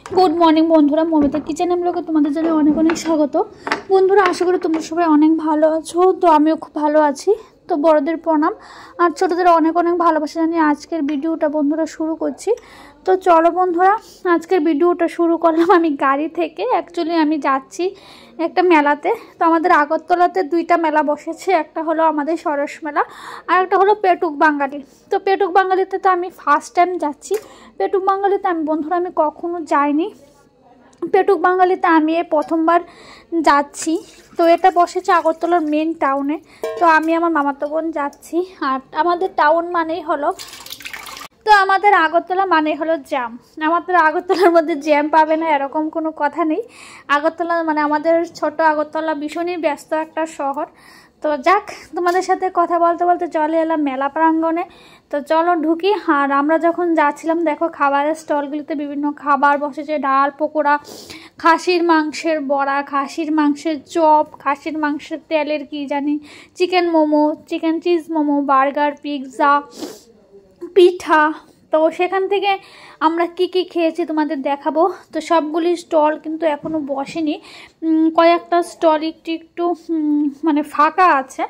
Good morning বন্ধুরা, Momita kitchen ব্লগে তোমাদের জন্য অনেক অনেক স্বাগত। বন্ধুরা, আশা করি তোমরা সবাই অনেক ভালো আছো। তো আমিও খুব ভালো আছি। তো বড়দের প্রণাম আর ছোটদের অনেক অনেক ভালোবাসা জানিয়ে আজকের ভিডিওটা বন্ধুরা শুরু করছি। তো চলো বন্ধুরা, আজকের ভিডিওটা শুরু করলাম আমি গাড়ি থেকে। অ্যাকচুয়ালি আমি যাচ্ছি একটা মেলাতে। তো আমাদের আগরতলাতে দুইটা মেলা বসেছে, একটা হলো আমাদের সরস মেলা আর একটা হলো পেটুক বাঙালি। তো পেটুক বাঙালিতে তো আমি ফার্স্ট টাইম যাচ্ছি। পেটুক বাঙালিতে বন্ধুরা আমি কখনো যাইনি। পেটুক বাঙালিতে আমি প্রথমবার যাচ্ছি। তো এটা বসেছে আগরতলার মেন টাউনে। তো আমি আমার মামাতো বোন যাচ্ছি। আর আমাদের টাউন মানেই হলো, তো আমাদের আগরতলা মানে হলো জ্যাম। আমাদের আগরতলার মধ্যে জ্যাম পাবে না এরকম কোনো কথা নেই। আগরতলা মানে আমাদের ছোট আগরতলা ভীষণই ব্যস্ত একটা শহর। তো যাক, তোমাদের সাথে কথা বলতে বলতে চলে এলাম মেলা প্রাঙ্গণে। তো চলো ঢুকি। আর আমরা যখন যাচ্ছিলাম দেখো খাবারের স্টলগুলিতে বিভিন্ন খাবার বসেছে, ডাল, পকোড়া, খাসির মাংসের বড়া, খাসির মাংসের চপ, খাসির মাংসের তেলের কি জানি, chicken momo, chicken cheese momo, burger, pizza, পিঠা। তো সেখান থেকে আমরা কি কি খেয়েছি তোমাদের দেখাবো। তো সবগুলি স্টল কিন্তু এখনও বসেনি, কয়েকটা স্টল একটু একটু মানে ফাঁকা আছে।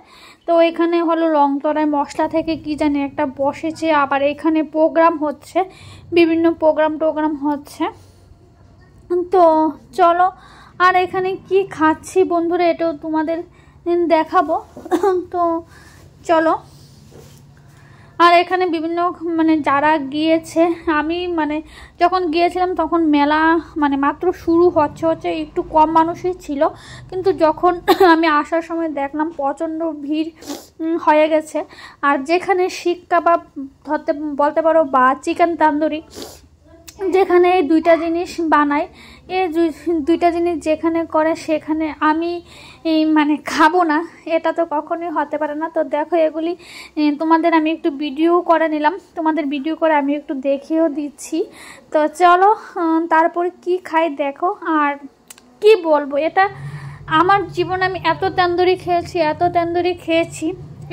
তো এখানে হলো রংতরায় মশলা থেকে কি জানি একটা বসেছে, আবার এখানে প্রোগ্রাম হচ্ছে, বিভিন্ন টোগ্রাম হচ্ছে। তো চলো, আর এখানে কি খাচ্ছি বন্ধুরা এটাও তোমাদের দেখাবো। তো চলো। আর এখানে বিভিন্ন মানে যারা গিয়েছে, আমি মানে যখন গিয়েছিলাম তখন মেলা মানে মাত্র শুরু হচ্ছে একটু কম মানুষই ছিল। কিন্তু যখন আমি আসার সময় দেখলাম প্রচণ্ড ভিড় হয়ে গেছে। আর যেখানে শিক কাবাব ধরতে বলতে পারো বা চিকেন তান্দুরি, যেখানে এই দুইটা জিনিস বানায়, এই দুইটা জিনিস যেখানে করে সেখানে আমি মানে খাবো না, এটা তো কখনোই হতে পারে না। তো দেখো এগুলি তোমাদের আমি একটু ভিডিও করে নিলাম, তোমাদের ভিডিও করে আমি একটু দেখিয়েও দিচ্ছি। তো চলো, তারপরে কি খাই দেখো। আর কি বলবো, এটা আমার জীবনে আমি এত তান্দুরি খেয়েছি,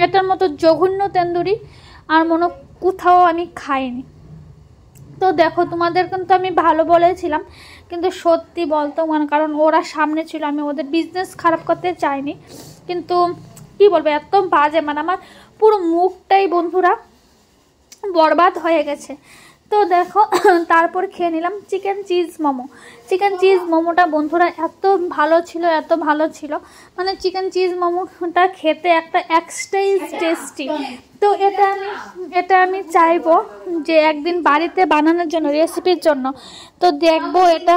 এটার মতো জঘন্য তান্দুরি আর মনে কোথাও আমি খাইনি। তো দেখো তোমাদের কিন্তু আমি ভালো বলেছিলাম, কিন্তু সত্যি বলতো মানে কারণ ওরা সামনে ছিল, আমি ওদের বিজনেস খারাপ করতে চাইনি। কিন্তু কি বলবো, এত বাজে মানে আমার পুরো মুখটাই বন্ধুরা বরবাদ হয়ে গেছে। তো দেখো তারপর খেয়ে নিলাম চিকেন চিজ মোমোটা বন্ধুরা এত ভালো ছিল মানে চিকেন চিজ মোমোটা খেতে একটা এক্সট্রাই টেস্টি। তো এটা আমি চাইবো যে একদিন বাড়িতে বানানোর জন্য, রেসিপির জন্য। তো দেখবো এটা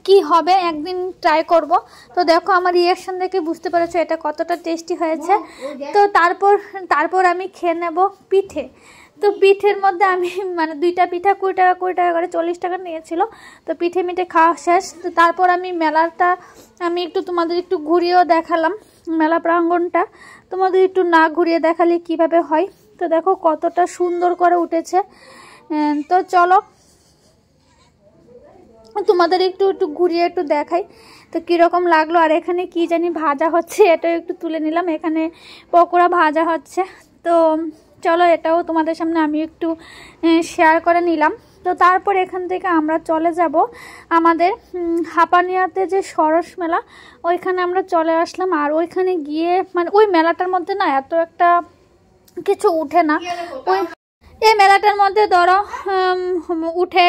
কি হবে, একদিন ট্রাই করব। তো দেখো আমার রিয়াকশন দেখে বুঝতে পেরেছো এটা কতটা টেস্টি হয়েছে। তো তারপর আমি খেয়ে নেব পিঠে। তো পিঠের মধ্যে আমি মানে দুইটা পিঠা 20 টাকা করে 40 টাকা নিয়েছিল। তো পিঠে খাওয়া শেষ। তো তারপর আমি মেলাটা আমি একটু তোমাদের একটু ঘুরিয়েও দেখালাম, মেলা প্রাঙ্গণটা তোমাদের একটু না ঘুরিয়ে দেখালে কিভাবে হয়। তো দেখো কতটা সুন্দর করে উঠেছে। তো চলো তোমাদের একটু ঘুরিয়ে একটু দেখাই তো কীরকম লাগলো। আর এখানে কি জানি ভাজা হচ্ছে, এটাও একটু তুলে নিলাম, এখানে পকোড়া ভাজা হচ্ছে। তো চলো এটাও তোমাদের সামনে আমি একটু শেয়ার করে নিলাম। তো তারপর এখান থেকে আমরা চলে যাব আমাদের হাপানিয়াতে যে সরস মেলা, ওইখানে আমরা চলে আসলাম। আর ওইখানে গিয়ে মানে ওই মেলাটার মধ্যে না এত একটা কিছু উঠে না। ওই এই মেলাটার মধ্যে ধরো উঠে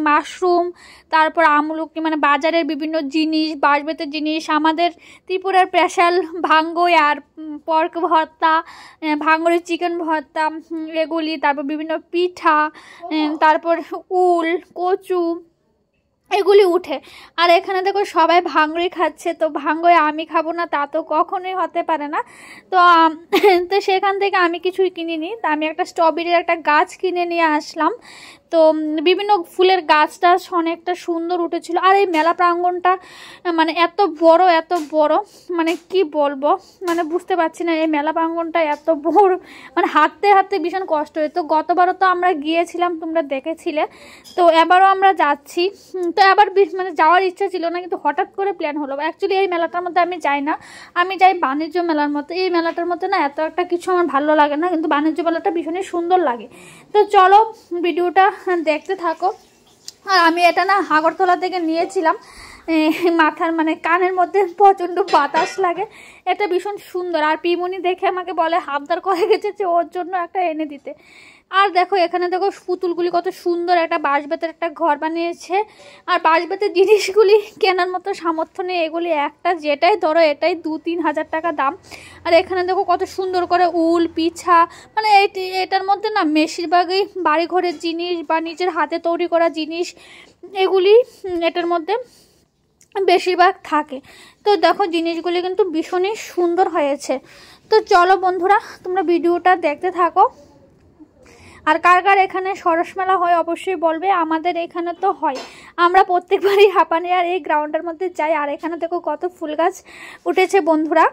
মাশরুম, তারপর আমলকি মানে বাজারের বিভিন্ন জিনিস, বাঁশবেতের জিনিস, আমাদের ত্রিপুরার স্পেশাল ভাঙ্গই আর পর্ক ভর্তা, ভাঙ্গরের চিকেন ভর্তা এগুলি, তারপর বিভিন্ন পিঠা, তারপর উল, কচু এগুলি উঠে। আর এখানে দেখো সবাই ভাঙ্গড়ি খাচ্ছে। তো ভাঙ্গড়ি আমি খাবো না তা তো কখনোই হতে পারে না। তো তো সেখান থেকে আমি কিছুই কিনিনি। তা আমি একটা স্ট্রবেরির একটা গাছ কিনে নিয়ে আসলাম। তো বিভিন্ন ফুলের গাছটা অনেকটা সুন্দর উঠেছিল। আর এই মেলা প্রাঙ্গণটা মানে এত বড় মানে কি বলবো, মানে বুঝতে পারছি না এই মেলা প্রাঙ্গণটা এত বড়, মানে হাঁটতে ভীষণ কষ্ট হয়। তো গতবারও তো আমরা গিয়েছিলাম, তোমরা দেখেছিলে। তো এবারও আমরা যাচ্ছি। তো এবার মানে যাওয়ার ইচ্ছা ছিল না, কিন্তু হঠাৎ করে প্ল্যান হলো। অ্যাকচুয়ালি এই মেলাটার মধ্যে আমি যাই না, আমি যাই বাণিজ্য মেলার মধ্যে। এই মেলাটার মধ্যে না এত একটা কিছু আমার ভালো লাগে না, কিন্তু বাণিজ্য মেলাটা ভীষণই সুন্দর লাগে। তো চলো ভিডিওটা দেখতে থাকো। আর আমি এটা না আগরতলা থেকে নিয়েছিলাম, মাথার মানে কানের মধ্যে প্রচণ্ড বাতাস লাগে, এটা ভীষণ সুন্দর। আর পিমনি দেখে আমাকে বলে হাবদার করে গেছে ওর জন্য একটা এনে দিতে। আর দেখো এখানে দেখো পুতুলগুলি কত সুন্দর, একটা বাঁশ-বেতের একটা ঘর বানিয়েছে। আর বাঁশ-বেতের জিনিসগুলি কেনার মতো সামর্থ্য নেই, এগুলি একটা যেটাই ধরো এটাই 2-3 হাজার টাকা দাম। আর এখানে দেখো কত সুন্দর করে উল পিছা, মানে এটার মধ্যে না বেশিরভাগই বাড়িঘরের জিনিস বা নিজের হাতে তৈরি করা জিনিস এগুলি এটার মধ্যে বেশিরভাগ থাকে। তো দেখো জিনিসগুলি কিন্তু ভীষণই সুন্দর হয়েছে। তো চলো বন্ধুরা তোমরা ভিডিওটা দেখতে থাকো। আর কার কার এখানে সরস মেলা হয় অবশ্যই বলবে, আমাদের এখানে তো হয়, আমরা প্রত্যেকবারই হাঁপানি আর এই গ্রাউন্ডের মধ্যে যাই। আর এখানে দেখো কত ফুল গাছ উঠেছে বন্ধুরা,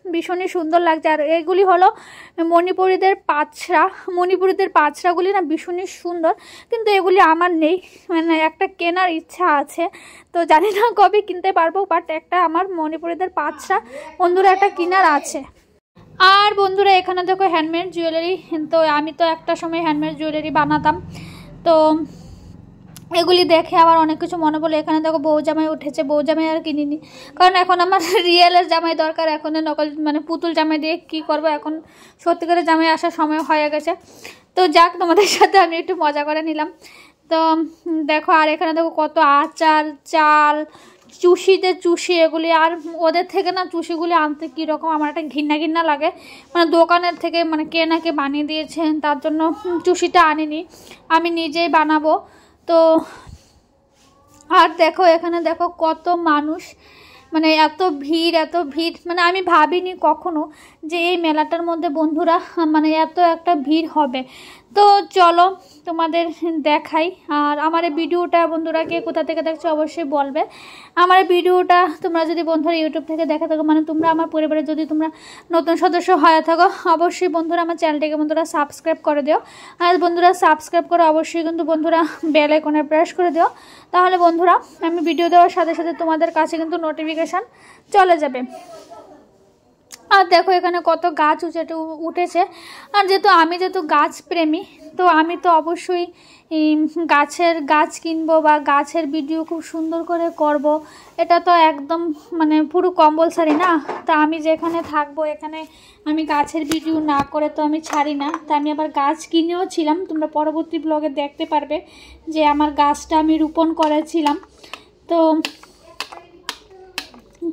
ভীষণই সুন্দর লাগছে। আর এগুলি হলো মণিপুরীদের পাঁচরা, মণিপুরীদের পাঁচরাগুলি না ভীষণই সুন্দর, কিন্তু এগুলি আমার নেই, মানে একটা কেনার ইচ্ছা আছে, তো জানি না কবে কিনতে পারবো, বাট একটা আমার মণিপুরীদের পাঁচরা বন্ধুরা একটা কেনার আছে। আর বন্ধুরা এখানে দেখো হ্যান্ডমেড জুয়েলারি, তো আমি তো একটা সময় হ্যান্ডমেড জুয়েলারি বানাতাম, তো এগুলি দেখে আবার অনেক কিছু মনে পড়লো। এখানে দেখো বউ জামাই উঠেছে, বউ জামাই আর কিনিনি, কারণ এখন আমার রিয়েলের জামাই দরকার, এখন নকল মানে পুতুল জামাই দিয়ে কী করবো, এখন সত্যিকারের জামাই আসার সময় হয়ে গেছে। তো যাক তোমাদের সাথে আমি একটু মজা করে নিলাম। তো দেখো আর এখানে দেখো কত আচার চাল চুষিতে চুষি এগুলি, আর ওদের থেকে না চুষিগুলি আনতে কীরকম আমার একটা ঘৃণা ঘৃণা লাগে, মানে দোকানের থেকে মানে কে না কে বানিয়ে দিয়েছেন, তার জন্য চুষিটা আনিনি, আমি নিজেই বানাবো। তো আর দেখো এখানে দেখো কত মানুষ, মানে এত ভিড়, মানে আমি ভাবিনি কখনো যে এই মেলাটার মধ্যে বন্ধুরা মানে এত একটা ভিড় হবে। তো চলো তোমাদের দেখাই। আর আমার এই ভিডিওটা বন্ধুরা কে কোথা থেকে দেখছো অবশ্যই বলবে। আমার এই ভিডিওটা তোমরা যদি বন্ধুরা ইউটিউব থেকে দেখে থাকো, মানে তোমরা আমার পরিবারে যদি তোমরা নতুন সদস্য হয়ে থাকো, অবশ্যই বন্ধুরা আমার চ্যানেলটিকে বন্ধুরা সাবস্ক্রাইব করে দিও। আর বন্ধুরা সাবস্ক্রাইব করে অবশ্যই কিন্তু বন্ধুরা বেল আইকনে প্রেস করে দিও, তাহলে বন্ধুরা আমি ভিডিও দেওয়ার সাথে সাথে তোমাদের কাছে কিন্তু নোটিফিকেশান চলে যাবে। আর দেখো এখানে কত গাছ উঠেছে, আর যেহেতু গাছ প্রেমী, তো আমি তো অবশ্যই গাছ কিনবো বা গাছের ভিডিও খুব সুন্দর করে করব, এটা তো একদম মানে পুরো কম্পালসারি না। তা আমি যেখানে থাকবো এখানে আমি গাছের ভিডিও না করে তো আমি ছাড়ি না। তা আমি আবার গাছ কিনেও ছিলাম, তোমরা পরবর্তী ব্লগে দেখতে পারবে যে আমার গাছটা আমি রোপণ করেছিলাম। তো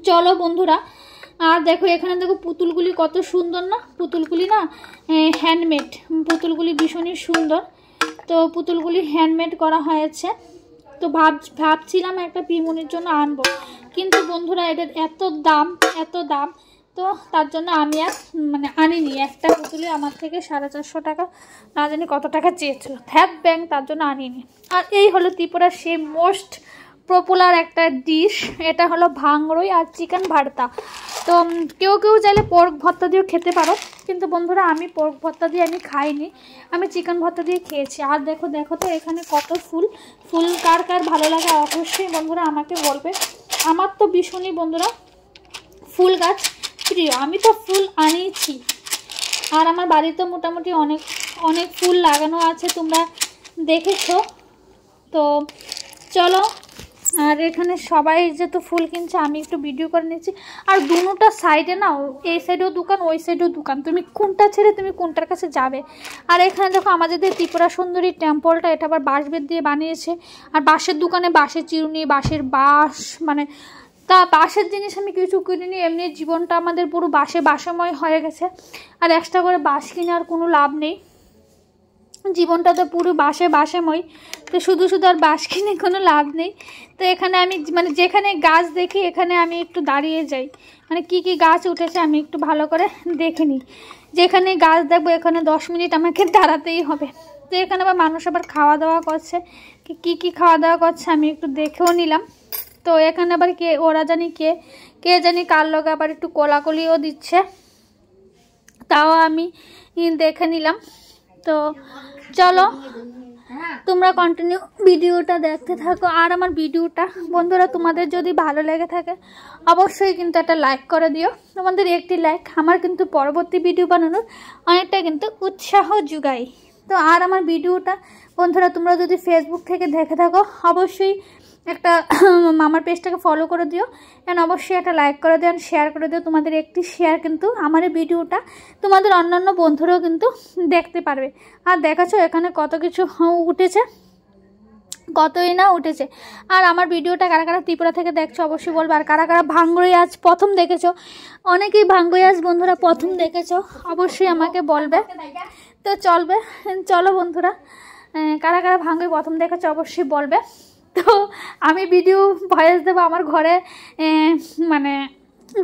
চলো বন্ধুরা, আর দেখো এখানে দেখো পুতুলগুলি কত সুন্দর না, পুতুলগুলি না হ্যান্ডমেড, পুতুলগুলি ভীষণই সুন্দর। তো পুতুলগুলি হ্যান্ডমেড করা হয়েছে। তো ভাবছিলাম একটা পিমনির জন্য আনবো, কিন্তু বন্ধুরা এটার এত দাম, তো তার জন্য আমি আর মানে আনিনি। একটা পুতুলে আমার থেকে 450 টাকা না জানি কত টাকা চেয়েছিল, থ্যাপ ব্যাংক, তার জন্য আনিনি। আর এই হলো ত্রিপুরার সেই মোস্ট পপুলার একটা ডিশ, এটা হলো ভাংরই আর চিকেন ভর্তা। তো কেউ চাইলে পোর্ক ভর্তা দিয়েও খেতে পারো, কিন্তু বন্ধুরা আমি পোর্ক ভর্তা দিয়ে আমি খাইনি, আমি চিকেন ভর্তা দিয়ে খেয়েছি। আর দেখো তো এখানে কত ফুল কার ভালো লাগে অবশ্যই বন্ধুরা আমাকে বলবে। আমার তো ভীষণই বন্ধুরা ফুল গাছ প্রিয়, আমি তো ফুল আনিয়েছি। আর আমার বাড়িতে মোটামুটি অনেক ফুল লাগানো আছে, তোমরা দেখেছো। তো চলো, আর এখানে সবাই যেহেতু ফুল কিনছে আমি একটু ভিডিও করে নিচ্ছি। আর দুটোটা সাইডে না, এই সাইডেও দোকান ওই সাইডেও দোকান, তুমি কোনটা ছেড়ে তুমি কোনটার কাছে যাবে। আর এখানে দেখো আমাদের যে ত্রিপুরা সুন্দরী টেম্পলটা, এটা আবার বাঁশ বেত দিয়ে বানিয়েছে। আর বাঁশের দোকানে বাঁশের চিরুনি, বাঁশের বাঁশ, মানে তা বাঁশের জিনিস আমি কিছু কিনিনি, এমনি জীবনটা আমাদের পুরো বাঁশেময় হয়ে গেছে। আর এক্সট্রা করে বাঁশ কিনে আর কোনো লাভ নেই, জীবনটা তো পুরো বাঁশেময়, তো শুধু আর বাঁশ কিনে কোনো লাভ নেই। তো এখানে আমি মানে যেখানে গাছ দেখি এখানে আমি একটু দাঁড়িয়ে যাই, মানে কি গাছ উঠেছে আমি একটু ভালো করে দেখে নিই। যেখানে গাছ দেখবো এখানে 10 মিনিট আমাকে দাঁড়াতেই হবে। তো এখানে আবার মানুষ আবার খাওয়া দাওয়া করছে, কি খাওয়া দাওয়া করছে আমি একটু দেখেও নিলাম। তো এখানে আবার ওরা জানি কে জানি কার লোক আবার একটু কোলাকুলিও দিচ্ছে, তাও আমি দেখে নিলাম। তো চলো তোমরা কন্টিনিউ ভিডিওটা দেখতে থাকো। আর আমার ভিডিওটা বন্ধুরা তোমাদের যদি ভালো লেগে থাকে অবশ্যই কিন্তু একটা লাইক করে দিও, তোমাদের একটি লাইক আমার কিন্তু পরবর্তী ভিডিও বানানোর অনেকটা কিন্তু উৎসাহ যোগায়। তো আর আমার ভিডিওটা বন্ধুরা তোমরা যদি ফেসবুক থেকে দেখে থাকো অবশ্যই একটা আমার পেজটাকে ফলো করে দিও, অ্যান্ড অবশ্যই একটা লাইক করে দিও, শেয়ার করে দিও। তোমাদের একটি শেয়ার কিন্তু আমার এই ভিডিওটা তোমাদের অন্যান্য বন্ধুরাও কিন্তু দেখতে পারবে। আর দেখাচ্ছো এখানে কত কিছু উঠেছে, কতই না উঠেছে। আর আমার ভিডিওটা কারা কারা ত্রিপুরা থেকে দেখছো অবশ্যই বলবে, আর কারা কারা ভাঙ্গড়ি আজ প্রথম দেখেছো, অনেকেই ভাঙ্গড়ি আজ বন্ধুরা প্রথম দেখেছো, অবশ্যই আমাকে বলবে। তো চলো বন্ধুরা, কারা কারা ভাঙ্গড়ি প্রথম দেখেছো অবশ্যই বলবে। তো আমি ভিডিও ভয়েস দেবো, আমার ঘরে মানে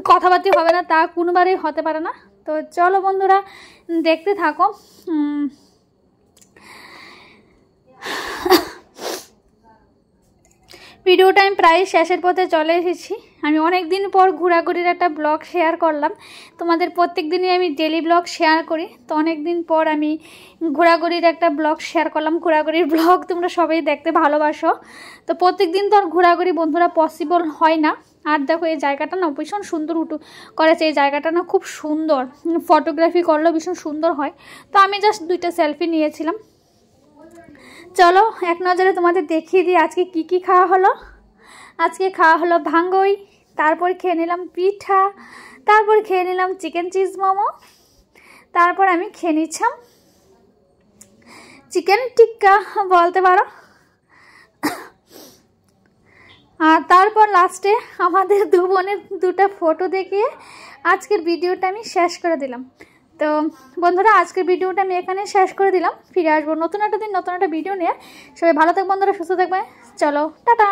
কথাবার্তা হবে না, তা কোনোবারই হতে পারে না। তো চলো বন্ধুরা দেখতে থাকো। ভিডিওটা আমি প্রায় শেষের পথে চলে এসেছি। আমি অনেক দিন পর ঘোরাঘুরির একটা ব্লগ শেয়ার করলাম। তোমাদের প্রত্যেক দিনই আমি ডেলি ব্লগ শেয়ার করি, তো অনেক দিন পর আমি ঘোরাঘুরির একটা ব্লগ শেয়ার করলাম। ঘোরাঘুরির ব্লগ তোমরা সবাই দেখতে ভালোবাসো, তো প্রত্যেক দিন তো আর ঘোরাঘুরি বন্ধুরা পসিবল হয় না। আর দেখো এই জায়গাটা না ভীষণ সুন্দর করেছে, এই জায়গাটা না খুব সুন্দর, ফটোগ্রাফি করলেও ভীষণ সুন্দর হয়। তো আমি জাস্ট 2টা সেলফি নিয়েছিলাম। চলো এক নজরে তোমাদের দেখিয়ে দিই আজকে কি কি খাওয়া হলো। আজকে খাওয়া হলো ভাঙ্গই, তারপর খেয়ে নিলাম পিঠা, তারপর খেয়ে নিলাম চিকেন চিজ মোমো, তারপর আমি খেয়ে নিচ্ছিলাম চিকেন টিক্কা বলতে পারো। আর তারপর লাস্টে আমাদের 2 বোনের 2টা ফটো দেখিয়ে আজকের ভিডিওটা আমি শেষ করে দিলাম। তো বন্ধুরা আজকের ভিডিওটা আমি এখানে শেষ করে দিলাম। ফিরে আসবো নতুন একটা দিন নতুন একটা ভিডিও নিয়ে। সবাই ভালো থাকবে বন্ধুরা, সুস্থ থাকবে। চলো টাটা।